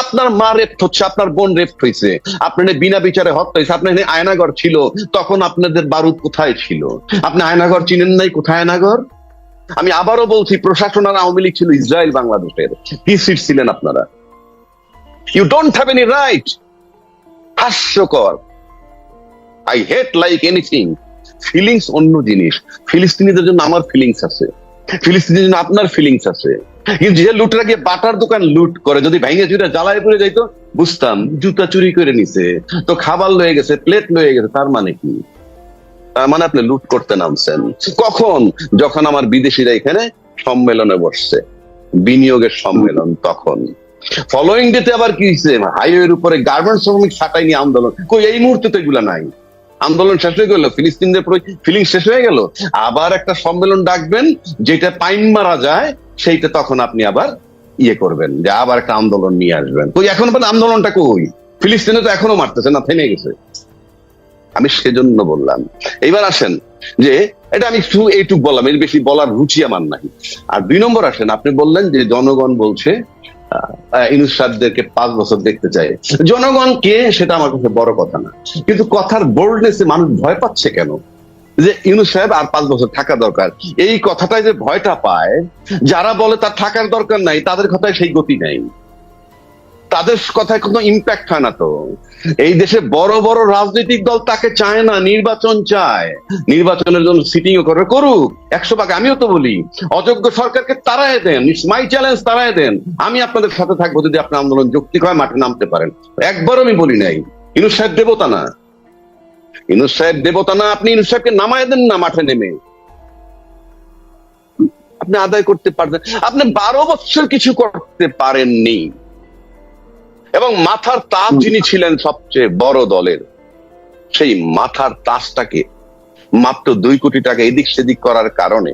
আপনার মা রেপ হচ্ছে, আপনার বোন রেপ হয়েছে, আপনার বিনা বিচারে হত্যা হয়েছে, আপনার আয়নাঘর ছিল, তখন আপনাদের বারুদ কোথায় ছিল? আপনি আয়নাঘর চিনেন নাই? কোথায় আয়নাঘর? আমি আবারও বলছি, প্রশাসন আর আওয়ামী লীগ ছিল ইসরায়েল বাংলাদেশের, কি সিট ছিলেন আপনারা? You don't have any right. হাস্যকর। I hate like anything. Feelings অন্য জিনিস। ফিলিস্তিনিদের জন্য আমার ফিলিংস আছে, ফিলিস্তিনিদের জন্য আপনার ফিলিংস আছে। কিন্তু যে লুটরা গিয়ে বাটার দোকান লুট করে, যদি ভেঙে চুরে জ্বালায় পড়ে যাইতো বুঝতাম, জুতা চুরি করে নিছে তো, খাবার লয়ে গেছে, প্লেট লয়ে গেছে, তার মানে কি? তার মানে আপনি লুট করতে নামছেন কখন? যখন আমার বিদেশিরা এখানে সম্মেলনে বসছে, বিনিয়োগের সম্মেলন, তখন। ফলোইং ডেতে আবার কি হয়েছে? হাইওয়ের উপরে গার্মেন্টস শ্রমিক ছাঁটাই নিয়ে আন্দোলন। কই, এই মুহূর্তে তো এগুলা নাই। আন্দোলন শেষ হয়ে গেল, ফিলিস্তিনদের ফিলিং শেষ হয়ে গেল, আবার একটা সম্মেলন ডাকবেন যেটা পাইন মারা যায়, সেইটা তখন আপনি আবার ইয়ে করবেন, যে আবার একটা আন্দোলন নিয়ে আসবেন। কই, এখন আন্দোলনটা কই? ফিলিস্তিনে তো এখনো মারতেছে না, থেমে গেছে। আমি সেজন্য বললাম। এইবার আসেন যে, এটা আমি শুধু এইটুক বললাম, এর বেশি বলার রুচি আমার নাই। আর 2 নম্বর আসেন, আপনি বললেন যে জনগণ বলছে ইউনূস সাহেবদেরকে 5 বছর দেখতে চাই। জনগণ কে সেটা আমার কাছে বড় কথা না, কিন্তু কথার বোল্ডনেসে মানুষ ভয় পাচ্ছে কেন? যে ইউনূস সাহেব আর 5 বছর থাকা দরকার, এই কথাটাই যে ভয়টা পায়, যারা বলে তার থাকার দরকার নাই, তাদের কথায় সেই গতি নাই, তাদের কথায় কোনো ইম্প্যাক্ট হয় না। তো এই দেশে বড় বড় রাজনৈতিক দল তাকে চায় না, নির্বাচন চায়, নির্বাচনের জন্য সিটিং করে করুক 100 ভাগ। আমিও তো বলি, অযোগ্য সরকারকে তাড়ায় দেন, ইটস মাই চ্যালেঞ্জ, তাড়ায় দেন, আমি আপনাদের সাথে থাকবো যদি আপনার আন্দোলন যৌক্তিক হয়, মাঠে নামতে পারেন। একবারও আমি বলি নাই ইউনূস সাহেব দেবতা না, ইউনূস সাহেব দেবতা না। আপনি ইউনূস সাহেবকে নামায় দেন না মাঠে নেমে, আপনি আদায় করতে পারবেন। আপনি 12 বছর কিছু করতে পারেননি, এবং মাথার তাজ যিনি ছিলেন সবচেয়ে বড় দলের, সেই মাথার তাজটাকে মাত্র 2 কোটি টাকা এদিক সেদিক করার কারণে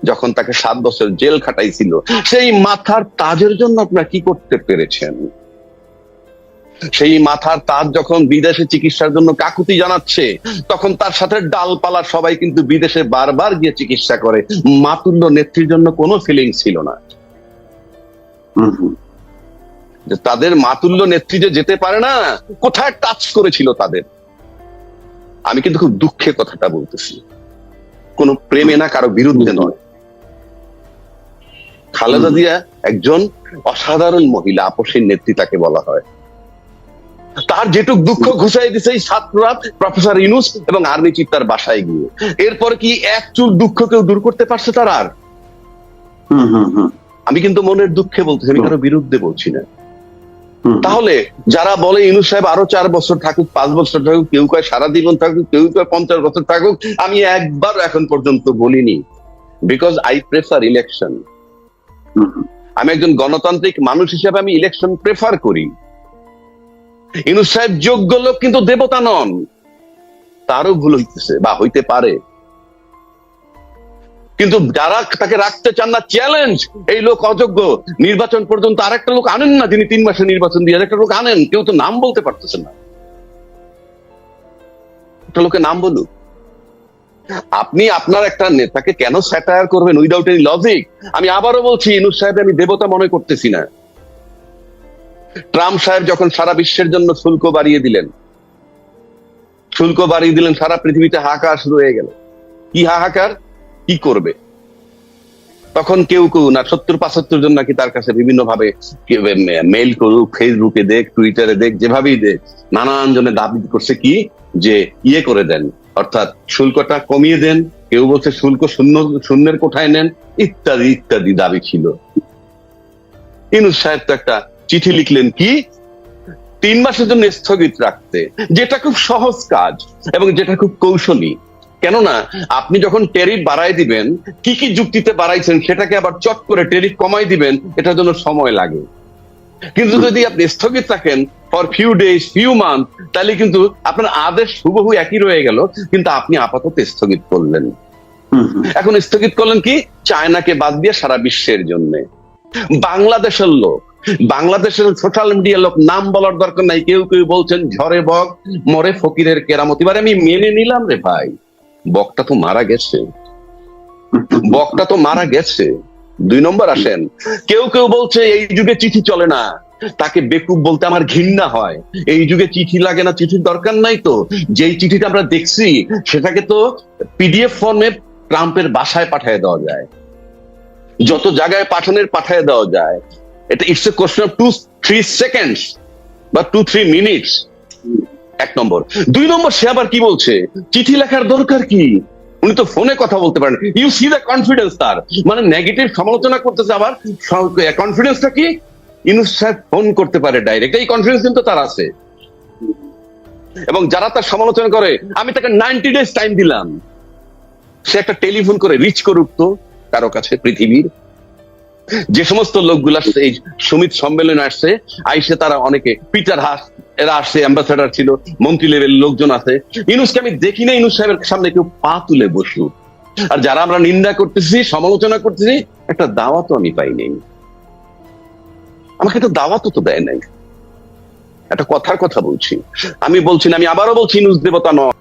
যখন তাকে 7 বছর জেল খাটাইছিল, সেই মাথার তাজের জন্য আপনারা কি করতে পেরেছেন? সেই মাথার তাজ যখন বিদেশে চিকিৎসার জন্য কাকুতি জানাচ্ছে, তখন তার সাথে ডালপালা সবাই কিন্তু বিদেশে বারবার গিয়ে চিকিৎসা করে। মাতুল্য নেত্রীর জন্য কোনো ফিলিংস ছিল না। যে তাদের মাতুল্য নেত্রী যে যেতে পারে না, কোথায় টাচ করেছিল তাদের? আমি কিন্তু খুব দুঃখে কথাটা বলতেছি, কোন প্রেমে না, কারো বিরুদ্ধে নয়। খালেদা জিয়া একজন অসাধারণ মহিলা, আপসীর নেত্রী তাকে বলা হয়। তার যেটুক দুঃখ ঘুষাই দিছে এই ছাত্ররা, প্রফেসর ইউনূস এবং আর্মি চিফ তার বাসায় গিয়ে, এরপর কি এক চুল দুঃখ কেউ দূর করতে পারছে তার আর? আমি কিন্তু মনের দুঃখে বলতেছি, আমি কারো বিরুদ্ধে বলছি না। তাহলে যারা বলে ইউনূস সাহেব আরো 4 বছর থাকুক, 5 বছর থাকুক, কেউ কয় সারা জীবন থাকুক, কেউ কয় 50 বছর থাকুক, আমি একবার এখন পর্যন্ত বলিনি, বিকজ আই প্রেফার ইলেকশন। আমি একজন গণতান্ত্রিক মানুষ হিসেবে আমি ইলেকশন প্রেফার করি। ইউনূস সাহেব যোগ্য লোক, কিন্তু দেবতা নন, তারও ভুল হইতেছে বা হইতে পারে। কিন্তু যারা তাকে রাখতে চান না, চ্যালেঞ্জ, এই লোক অযোগ্য, নির্বাচন পর্যন্ত আরেকটা লোক আনেন না, যিনি 3 মাসে নির্বাচন দিয়ে একটা লোক আনেন, কেউ তো নাম বলতে পারতেছে না, একটা লোকের নাম বলুক। আপনি আপনার একটা নেতাকে কেন স্যাটায়ার করবেন উইদাউট এনি লজিক? আমি আবারও বলছি, ইউনূস সাহেব আমি দেবতা মনে করতেছি না। ট্রাম্প সাহেব যখন সারা বিশ্বের জন্য শুল্ক বাড়িয়ে দিলেন, সারা পৃথিবীতে হাহাকার শুরু হয়ে গেল। কি হাহাকার, কি করবে? তখন কেউ না 70-75 জন নাকি তার কাছে বিভিন্ন ভাবে মেইল করুক, ফেসবুকে দেখ, টুইটারে দেখ, যেভাবেই দেখ, নানান জনে দাবি করছে কি, যে ইয়ে করে দেন, অর্থাৎ শুল্কটা কমিয়ে দেন। কেউ বলছে শুল্ক শূন্যের কোঠায় নেন, ইত্যাদি ইত্যাদি দাবি ছিল। ইউনূস সাহেব তো একটা চিঠি লিখলেন কি, 3 মাসের জন্য স্থগিত রাখতে, যেটা খুব সহজ কাজ এবং যেটা খুব কৌশলী। কেননা আপনি যখন ট্যারিফ বাড়াই দিবেন, কি কি যুক্তিতে বাড়াইছেন সেটাকে আবার চট করে ট্যারিফ কমাই দিবেন, এটার জন্য সময় লাগে। কিন্তু যদি আপনি স্থগিত রাখেন for few days, few month, তাহলে কিন্তু আপনার আদেশ হুবহু একই রয়ে গেল, কিন্তু আপনি আপাতত স্থগিত করলেন। এখন স্থগিত করলেন কি, চায়নাকে বাদ দিয়ে সারা বিশ্বের জন্য। বাংলাদেশের লোক, বাংলাদেশের সোশ্যাল মিডিয়ার লোক, নাম বলার দরকার নাই, কেউ কেউ বলছেন ঝড়ে বক মরে ফকিরের কেরামতি। এবার আমি মেনে নিলাম রে ভাই, বকটা তো মারা গেছে, বকটা তো মারা গেছে। 2 নম্বর আসেন, কেউ কেউ বলছে এই যুগে চিঠি চলে না, তাকে বেকুব বলতে আমার ঘৃণা হয়। এই যুগে চিঠি লাগে না, চিঠির দরকার নাই তো। যেই চিঠিটা আমরা দেখছি সেটাকে তো পিডিএফ ফর্মে ট্রাম্পের বাসায় পাঠিয়ে দেওয়া যায়, যত জায়গায় পাঠিয়ে দেওয়া যায়। এটা it's a question of 2-3 seconds বা 2-3 মিনিটস। এক নম্বর। দুই নম্বর, সে আবার কি বলছে, চিঠি লেখার দরকার কি, উনি তো ফোনে কথা বলতে পারেন। ইউ সি দ্য কনফিডেন্স তার, মানে নেগেটিভ সমালোচনা করতেছে, আবার কনফিডেন্সটা কি, ইউনূস সাহেব ফোন করতে পারে ডাইরেক্ট, এই কনফিডেন্স কিন্তু তার আছে। এবং যারা তার সমালোচনা করে, আমি তাকে 90 ডেজ টাইম দিলাম, সে একটা টেলিফোন করে রিচ করুক তো কারো কাছে পৃথিবীর। যে সমস্ত লোকগুলা এই সমিত সম্মেলনে আসছে, আইসে তারা অনেকে, পিটার হাস এরা আসছে, অ্যাম্বাসেডার ছিল, মন্ত্রী লেভেল লোকজন আছে। ইউনূসকে আমি দেখি না ইউনূস সাহেবের সামনে কেউ পা তুলে বসুক। আর যারা আমরা নিন্দা করতেছি, সমালোচনা করতেছি, একটা দাওয়াতও আমি পাই নাই, আমাকে একটা দাওয়াতও তো দেয় নাই। একটা কথার কথা বলছি, আমি বলছি না, আমি আবারও বলছি, ইউনূস দেবতা নয়।